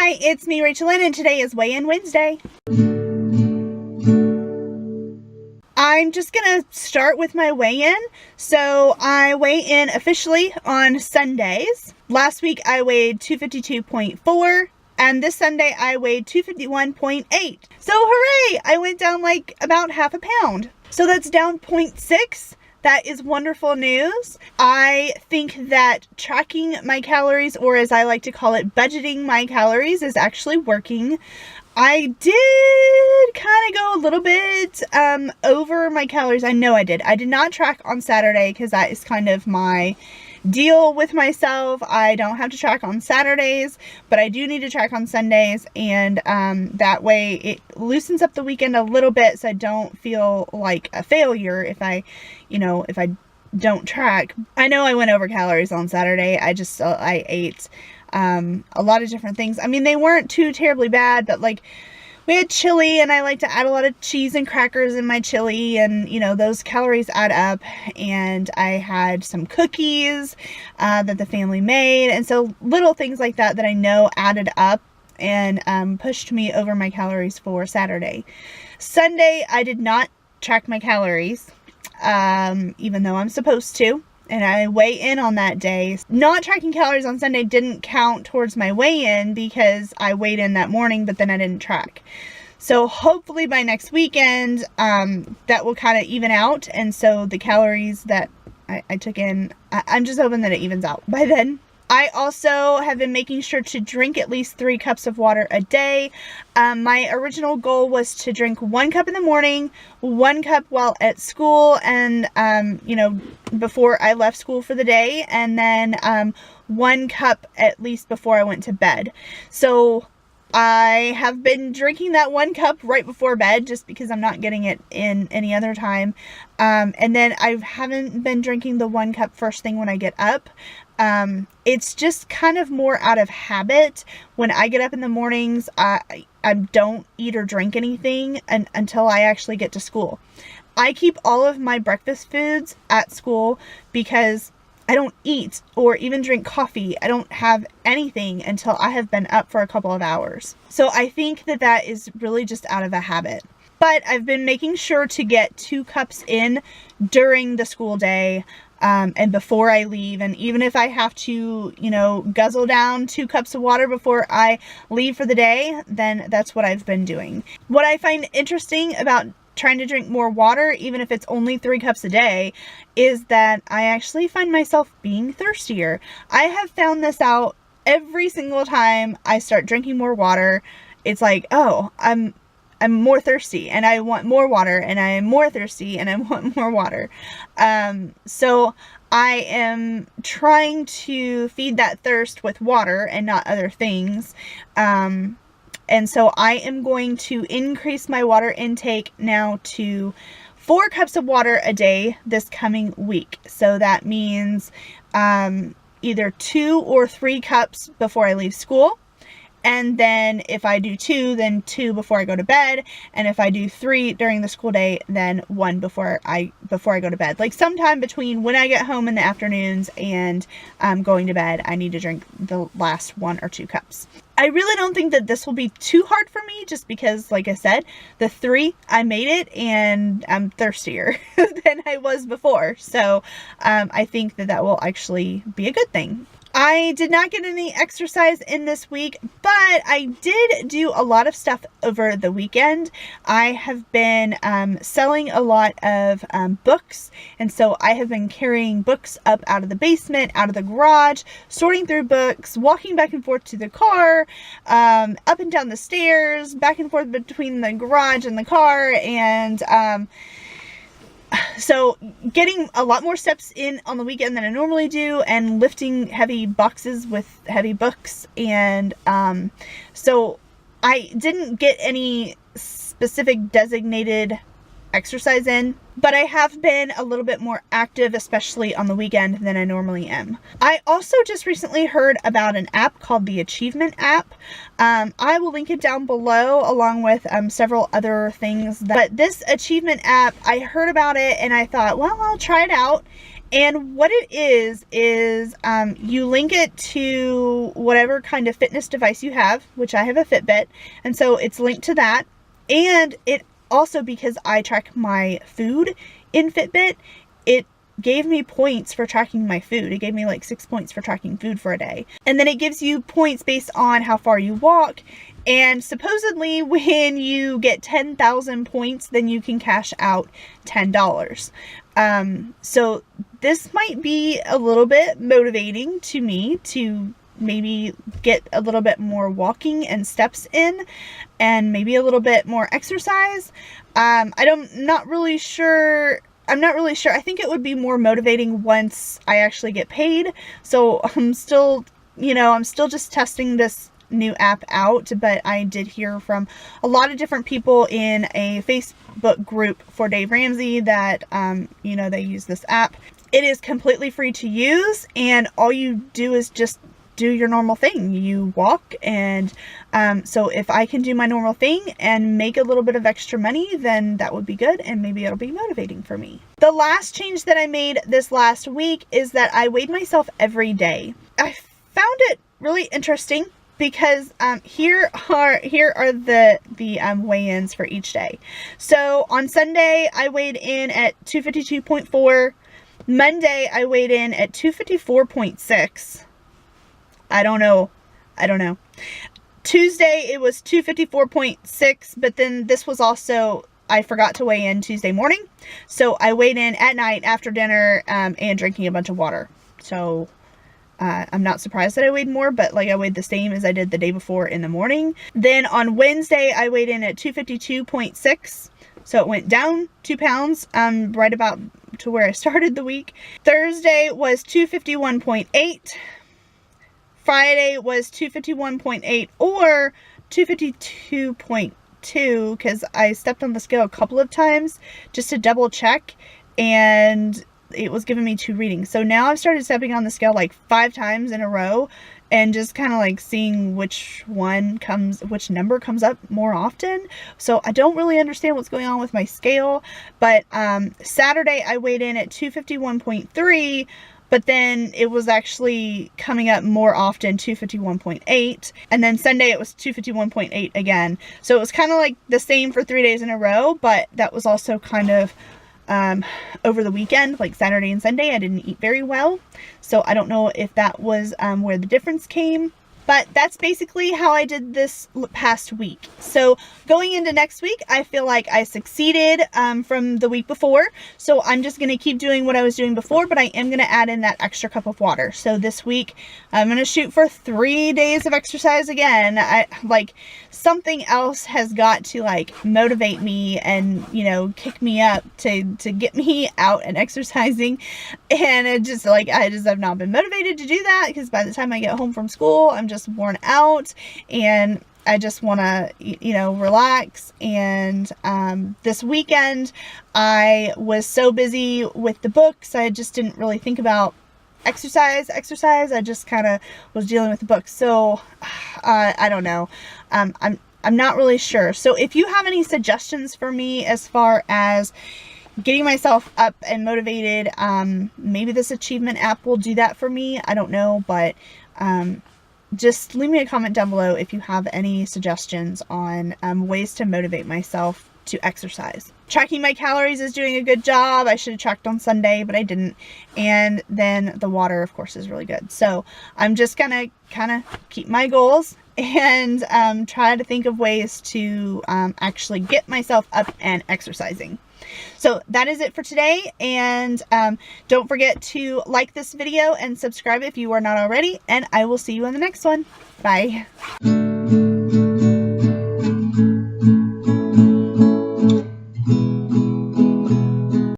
Hi, it's me, Rachel Lynn, and today is Weigh-In Wednesday. I'm just gonna start with my weigh-in. So I weigh in officially on Sundays. Last week I weighed 252.4, and this Sunday I weighed 251.8. So hooray! I went down like about half a pound. So that's down 0.6. That is wonderful news. I think that tracking my calories, or as I like to call it, budgeting my calories, is actually working. I did kind of go a little bit over my calories. I know I did. I did not track on Saturday because that is kind of my deal with myself. I don't have to track on Saturdays, but I do need to track on Sundays, and that way it loosens up the weekend a little bit so I don't feel like a failure if I don't track. I know I went over calories on Saturday. I ate a lot of different things. I mean, they weren't too terribly bad, but like we had chili, and I like to add a lot of cheese and crackers in my chili, and those calories add up. And I had some cookies that the family made, and so little things like that I know added up and pushed me over my calories for Saturday. Sunday, I did not track my calories, even though I'm supposed to. And I weigh in on that day. Not tracking calories on Sunday didn't count towards my weigh-in because I weighed in that morning, but then I didn't track. So hopefully by next weekend, that will kind of even out. And so the calories that I took in, I'm just hoping that it evens out by then. I also have been making sure to drink at least 3 cups of water a day. My original goal was to drink 1 cup in the morning, 1 cup while at school, and, before I left school for the day, and then 1 cup at least before I went to bed. So I have been drinking that 1 cup right before bed just because I'm not getting it in any other time. And then I haven't been drinking the 1 cup first thing when I get up. It's just kind of more out of habit. When I get up in the mornings, I don't eat or drink anything until I actually get to school. I keep all of my breakfast foods at school because I don't eat or even drink coffee. I don't have anything until I have been up for a couple of hours. So I think that is really just out of a habit. But I've been making sure to get 2 cups in during the school day. And before I leave, and even if I have to, guzzle down 2 cups of water before I leave for the day, then that's what I've been doing. What I find interesting about trying to drink more water, even if it's only 3 cups a day, is that I actually find myself being thirstier. I have found this out every single time I start drinking more water. It's like, oh, I'm more thirsty, and I want more water, and I'm more thirsty, and I want more water. So I am trying to feed that thirst with water and not other things. And so I am going to increase my water intake now to 4 cups of water a day this coming week. So that means either 2 or 3 cups before I leave school. And then if I do 2, then 2 before I go to bed. And if I do 3 during the school day, then 1 before I go to bed. Like sometime between when I get home in the afternoons and going to bed, I need to drink the last 1 or 2 cups. I really don't think that this will be too hard for me, just because, like I said, the 3, I made it, and I'm thirstier than I was before. So I think that will actually be a good thing. I did not get any exercise in this week, but I did do a lot of stuff over the weekend. I have been selling a lot of books, and so I have been carrying books up out of the basement, out of the garage, sorting through books, walking back and forth to the car, up and down the stairs, back and forth between the garage and the car, and so getting a lot more steps in on the weekend than I normally do, and lifting heavy boxes with heavy books. And so I didn't get any specific designated exercise in, but I have been a little bit more active, especially on the weekend, than I normally am. I also just recently heard about an app called the Achievement app. I will link it down below, along with several other things. But this Achievement app, I heard about it and I thought, well, I'll try it out. And what it is you link it to whatever kind of fitness device you have, which I have a Fitbit, and so it's linked to that. And it also, because I track my food in Fitbit, it gave me points for tracking my food. It gave me like 6 points for tracking food for a day. And then it gives you points based on how far you walk. And supposedly when you get 10,000 points, then you can cash out $10. So this might be a little bit motivating to me to maybe get a little bit more walking and steps in, and maybe a little bit more exercise. I'm not really sure. I think it would be more motivating once I actually get paid. So I'm still just testing this new app out, but I did hear from a lot of different people in a Facebook group for Dave Ramsey that, they use this app. It is completely free to use, and all you do is just do your normal thing. You walk, and so if I can do my normal thing and make a little bit of extra money, then that would be good, and maybe it'll be motivating for me. The last change that I made this last week is that I weighed myself every day. I found it really interesting because here are the weigh-ins for each day. So on Sunday I weighed in at 252.4. Monday I weighed in at 254.6. I don't know. Tuesday it was 254.6, but then this was also, I forgot to weigh in Tuesday morning. So I weighed in at night after dinner and drinking a bunch of water. So I'm not surprised that I weighed more, but like I weighed the same as I did the day before in the morning. Then on Wednesday I weighed in at 252.6. So it went down 2 pounds, right about to where I started the week. Thursday was 251.8. Friday was 251.8 or 252.2, because I stepped on the scale a couple of times just to double check, and it was giving me 2 readings. So now I've started stepping on the scale like 5 times in a row and just kind of like seeing which number comes up more often. So I don't really understand what's going on with my scale, but Saturday I weighed in at 251.3, but then it was actually coming up more often, 251.8. And then Sunday it was 251.8 again. So it was kind of like the same for 3 days in a row, but that was also kind of over the weekend, like Saturday and Sunday. I didn't eat very well. So I don't know if that was where the difference came. But that's basically how I did this past week. So going into next week, I feel like I succeeded from the week before. So I'm just going to keep doing what I was doing before, but I am going to add in that extra cup of water. So this week, I'm going to shoot for 3 days of exercise again. Something else has got to motivate me and, kick me up to get me out and exercising. And it just I have not been motivated to do that, because by the time I get home from school, I'm just worn out and I just want to, relax. And this weekend I was so busy with the books, I just didn't really think about exercise. I just kind of was dealing with the books. So I don't know. I'm not really sure. So if you have any suggestions for me as far as getting myself up and motivated, maybe this achievement app will do that for me. I don't know, but just leave me a comment down below if you have any suggestions on ways to motivate myself to exercise. Tracking my calories is doing a good job. I should have tracked on Sunday, but I didn't. And then the water, of course, is really good. So I'm just gonna kind of keep my goals and try to think of ways to actually get myself up and exercising. So that is it for today, and don't forget to like this video and subscribe if you are not already, and I will see you in the next one. Bye.